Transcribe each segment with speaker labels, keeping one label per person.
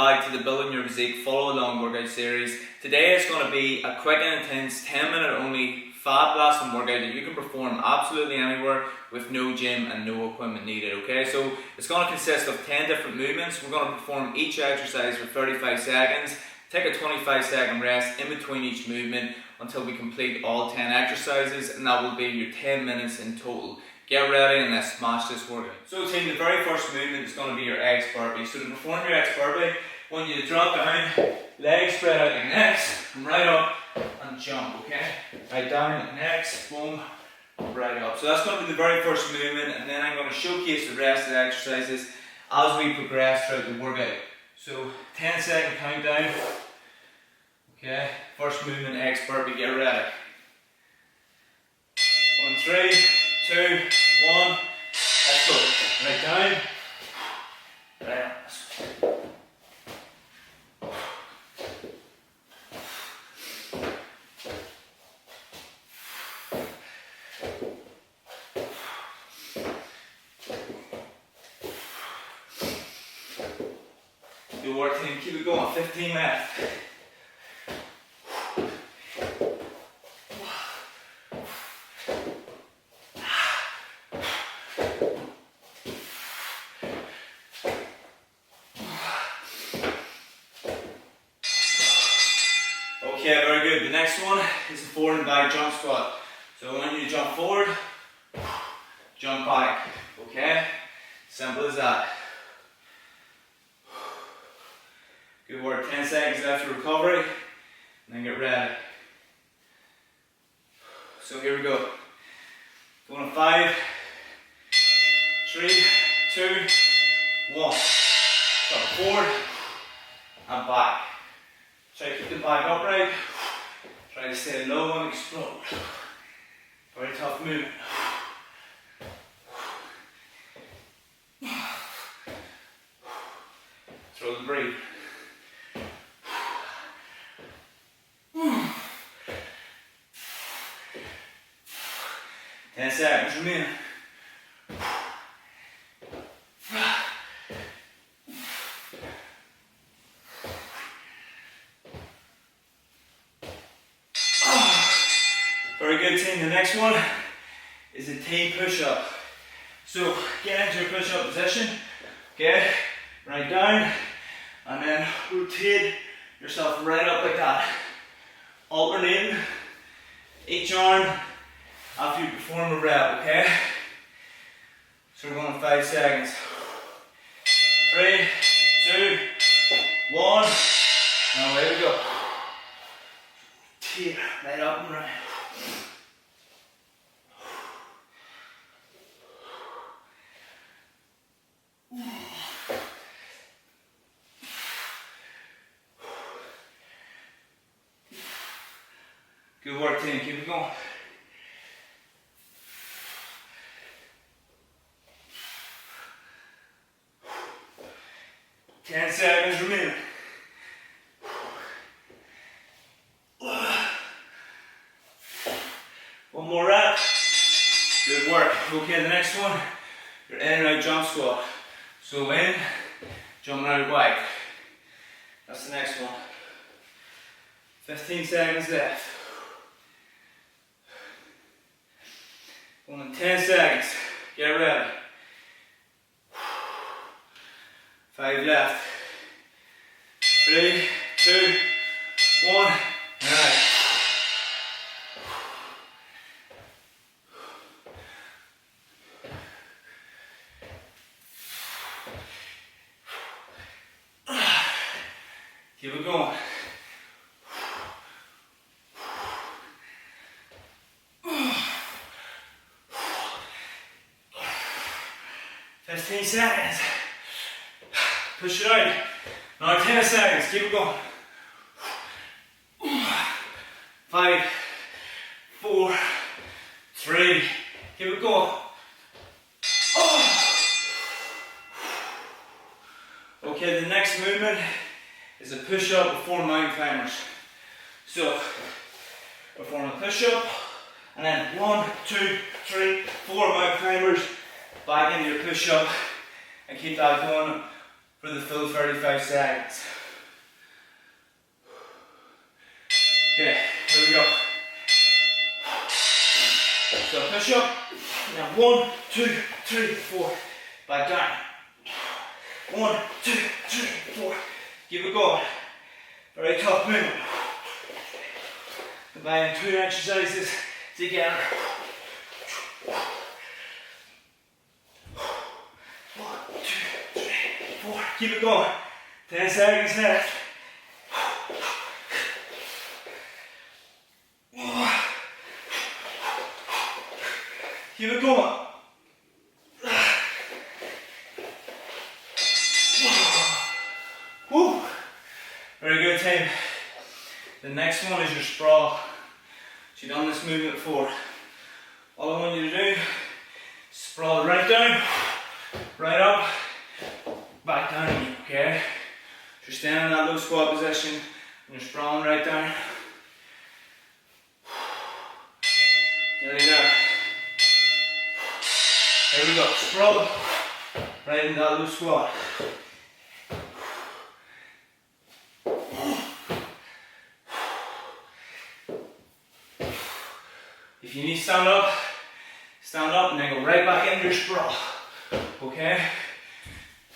Speaker 1: back to the Building Your Physique Follow Along workout series. Today is going to be a quick and intense 10-minute only fat blasting workout that you can perform absolutely anywhere with no gym and no equipment needed, okay? So it's going to consist of 10 different movements. We're going to perform each exercise for 35 seconds, take a 25-second rest in between each movement until we complete all 10 exercises, and that will be your 10 minutes in total. Get ready and let's smash this workout. So team, the very first movement is going to be your X burpee. So to perform your X burpee, I want you to drop down, legs spread out like next, and right up and jump, okay? Right down like next, boom, right up. So that's going to be the very first movement, and then I'm going to showcase the rest of the exercises as we progress throughout the workout. So 10-second countdown, okay? First movement, X burpee, get ready. 1, 3, 2, 1, let's go. Right down, right up. Good work team, keep it going, 15 left. Okay, very good. The next one is a forward and back jump squat. So I want you to jump forward, jump back, okay? Simple as that. Good work, 10 seconds left for recovery, and then get ready. So here we go. Going on 5, 3, 2, 1. Jump forward and back. Try to keep the back upright. Try to stay low and explode. Very tough movement. Throw the breathe. 10 seconds remaining. Very good team. The next one is a T push-up. So get into your push-up position, okay? Right down, and then rotate yourself right up like that. Alternating each arm after you perform a rep, okay? So we're going 5 seconds. 3, 2, 1. Now away we go. Tear right up and right. Good work team, keep it going. Ten seconds remaining. One more rep. Good work. Okay, the next one, your in and out jump squat. So in, jumping out wide. That's the next one. 15 seconds left. Only 10 seconds. Get ready. 5 left. 3, 2, 1. Alright. Keep it going. Fifteen seconds. Push it out. Now 10 seconds. Keep it going. 5, 4, 3. Keep it going. Okay, the next movement is a push-up before mountain climbers. So, perform a push-up, and then 1, 2, 3, 4 mountain climbers, back into your push-up, and keep that going for the full 35 seconds. Okay, here we go. So push up. Now 1, 2, 3, 4. Back down. 1, 2, 3, 4. Keep it going. Very tough movement. Combining 2 exercises together. 1, 2, 3, 4. Keep it going. 10 seconds left. Keep it going. Woo. Very good, team. The next one is your sprawl. So you've done this movement before. All I want you to do, sprawl right down, right up, back down again, okay? So you're standing in that low squat position and you're sprawling right down. Nearly there. Here we go, sprawl right into that low squat. If you need to stand up and then go right back into your sprawl, okay?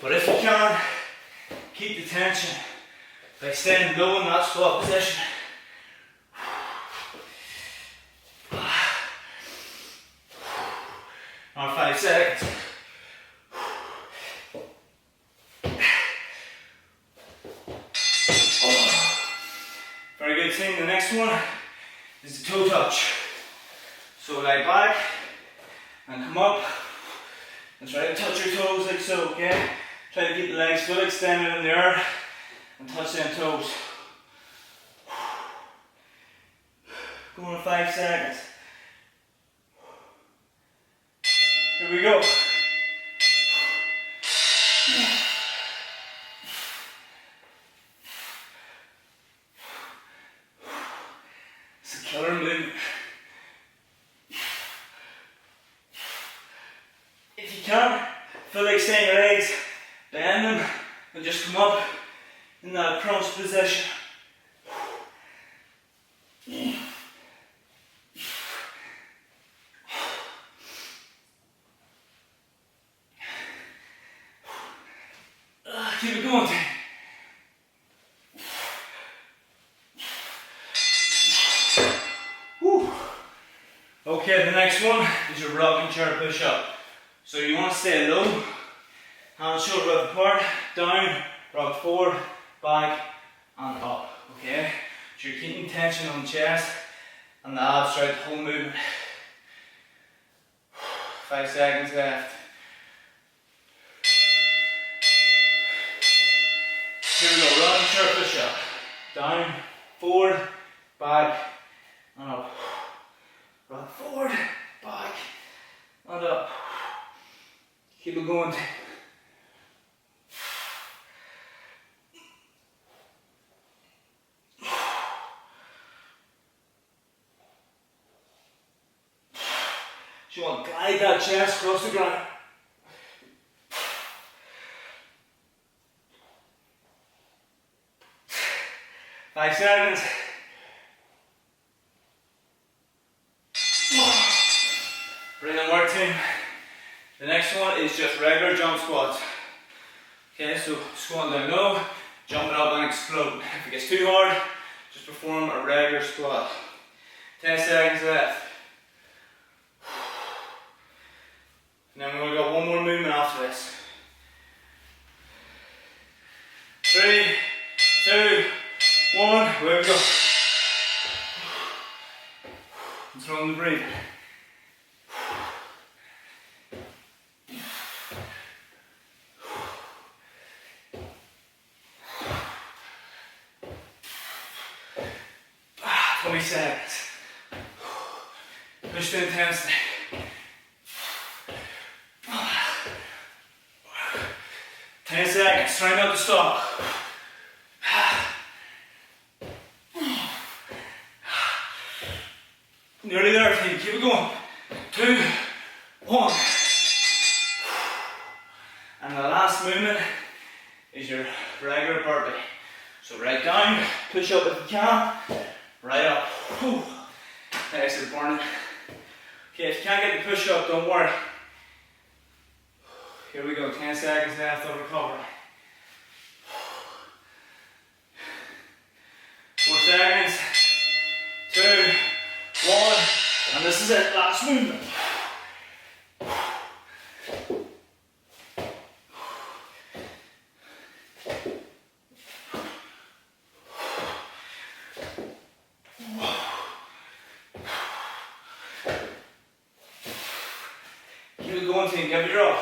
Speaker 1: But if you can, keep the tension by staying low in that squat position. Now 5 seconds. Very good, team. The next one is the toe touch. So lie back and come up and try to touch your toes like so, okay? Try to keep the legs fully extended in the air and touch them toes. Going 5 seconds. Here we go. It's a killer movement. If you can, fully extend your legs, bend them, and just come up in that crunch position. Keep it going. Whew. Okay, the next one is your rocking chair push up. So you want to stay low, hands shoulder width apart, down, rock forward, back, and up. Okay? So you're keeping tension on the chest and the abs throughout the whole movement. 5 seconds left. Here we go, rocking chair push up. Down, forward, back, and up. Rock forward, back, and up. Keep it going. So you want to glide that chest across the ground. Five seconds. Brilliant work, team. The next one is just regular jump squats. Okay, so squatting down low, jumping up and explode. If it gets too hard, just perform a regular squat. 10 seconds left. And then we're going to go one more movement after this. 3, 2, 1, here we go. Controlling the breathing. Seconds. Push the intensity. 10 seconds. Try not to stop. Nearly there, team. Keep it going. 2, 1. And the last movement is is your regular burpee. So right down, push up if you can, right up. Whew. Legs are burning. Okay, if you can't get the push up, don't worry. Here we go, 10 seconds left of recovery. 4 seconds, 2, 1, and this is it, last movement. Keep it going, team, give it your all.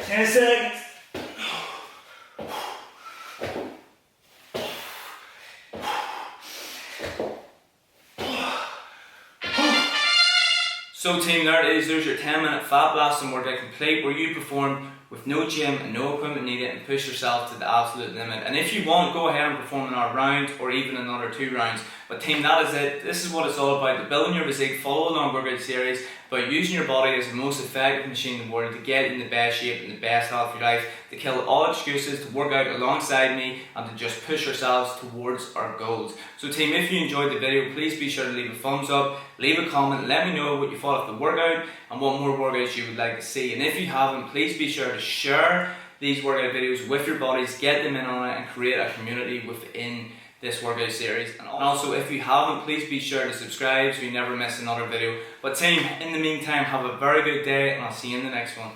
Speaker 1: Ten seconds. So team, there it is. There's your 10-minute fat blasting workout complete, where you perform with no gym and no equipment needed and push yourself to the absolute limit. And if you want, go ahead and perform another round or even another 2 rounds. But team, that is it. This is what it's all about. The building your physique, follow along workout series, about using your body as the most effective machine in the world to get in the best shape and the best health of your life, to kill all excuses, to work out alongside me and to just push yourselves towards our goals. So team, if you enjoyed the video, please be sure to leave a thumbs up, leave a comment, let me know what you thought of the workout and what more workouts you would like to see. And if you haven't, please be sure to share these workout videos with your buddies, get them in on it and create a community within this workout series. And also, if you haven't, please be sure to subscribe so you never miss another video. But team, in the meantime, have a very good day and I'll see you in the next one.